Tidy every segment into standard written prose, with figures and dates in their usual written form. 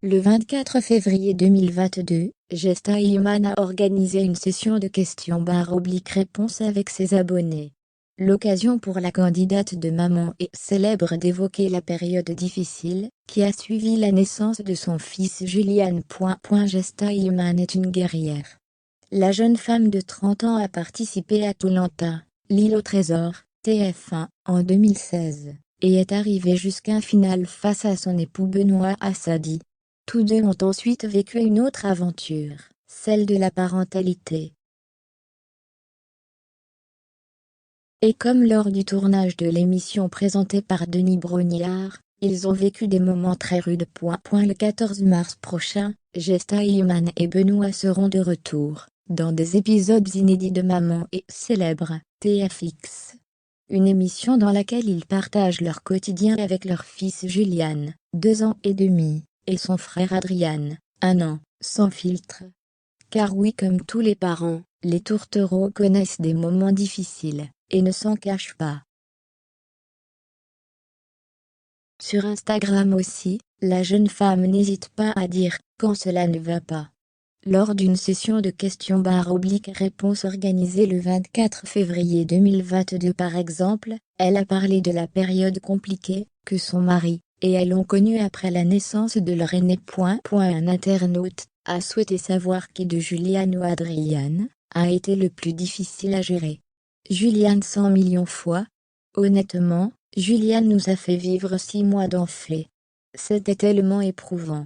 Le 24 février 2022, Gesta Human a organisé une session de questions-réponses avec ses abonnés. L'occasion pour la candidate de Maman et Célèbre d'évoquer la période difficile qui a suivi la naissance de son fils Julian. Gesta Human est une guerrière. La jeune femme de 30 ans a participé à Koh-Lanta, l'île au trésor, TF1, en 2016, et est arrivée jusqu'à un final face à son époux Benoît Assadi. Tous deux ont ensuite vécu une autre aventure, celle de la parentalité. Et comme lors du tournage de l'émission présentée par Denis Brognard, ils ont vécu des moments très rudes. Le 14 mars prochain, Gesta Human et Benoît seront de retour, dans des épisodes inédits de Maman et Célèbre, TFX. Une émission dans laquelle ils partagent leur quotidien avec leur fils Julian, 2 ans et demi, et son frère Adrian, 1 an, sans filtre. Car oui, comme tous les parents, les tourtereaux connaissent des moments difficiles, et ne s'en cachent pas. Sur Instagram aussi, la jeune femme n'hésite pas à dire quand cela ne va pas. Lors d'une session de questions-réponses organisée le 24 février 2022 par exemple, elle a parlé de la période compliquée que son mari et elle ont connue après la naissance de leur aîné. Un internaute a souhaité savoir qui de Julian ou Adrian a été le plus difficile à gérer. Julian 100 millions fois. Honnêtement, Julian nous a fait vivre 6 mois d'enfer. C'était tellement éprouvant.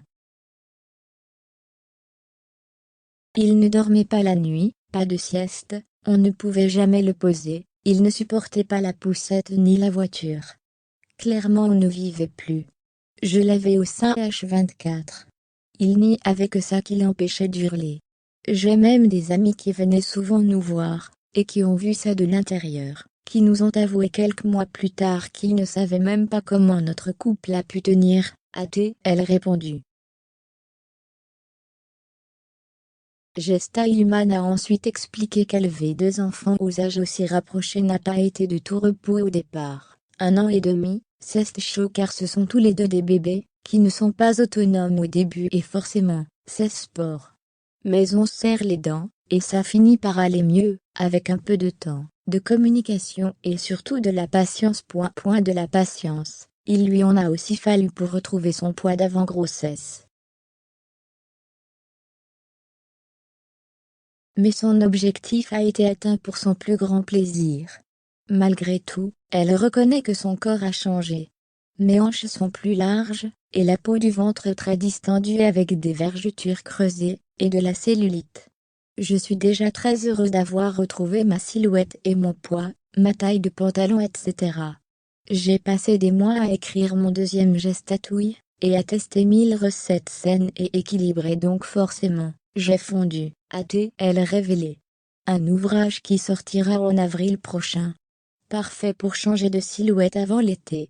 Il ne dormait pas la nuit, pas de sieste, on ne pouvait jamais le poser, il ne supportait pas la poussette ni la voiture. Clairement on ne vivait plus. Je l'avais au sein H24. Il n'y avait que ça qui l'empêchait d'hurler. J'ai même des amis qui venaient souvent nous voir, et qui ont vu ça de l'intérieur, qui nous ont avoué quelques mois plus tard qu'ils ne savaient même pas comment notre couple a pu tenir, a-t-elle répondu. Gesta Human a ensuite expliqué qu'élever 2 enfants aux âges aussi rapprochés n'a pas été de tout repos au départ. 1 an et demi, c'est chaud car ce sont tous les deux des bébés, qui ne sont pas autonomes au début et forcément, c'est sport. Mais on serre les dents, et ça finit par aller mieux, avec un peu de temps, de communication et surtout de la patience. De la patience, il lui en a aussi fallu pour retrouver son poids d'avant-grossesse. Mais son objectif a été atteint pour son plus grand plaisir. Malgré tout, elle reconnaît que son corps a changé. Mes hanches sont plus larges, et la peau du ventre très distendue avec des vergetures creusées, et de la cellulite. Je suis déjà très heureuse d'avoir retrouvé ma silhouette et mon poids, ma taille de pantalon etc. J'ai passé des mois à écrire mon deuxième gestatouille, et à tester 1000 recettes saines et équilibrées donc forcément. J'ai fondu, a-t-elle révélé. Un ouvrage qui sortira en avril prochain. Parfait pour changer de silhouette avant l'été.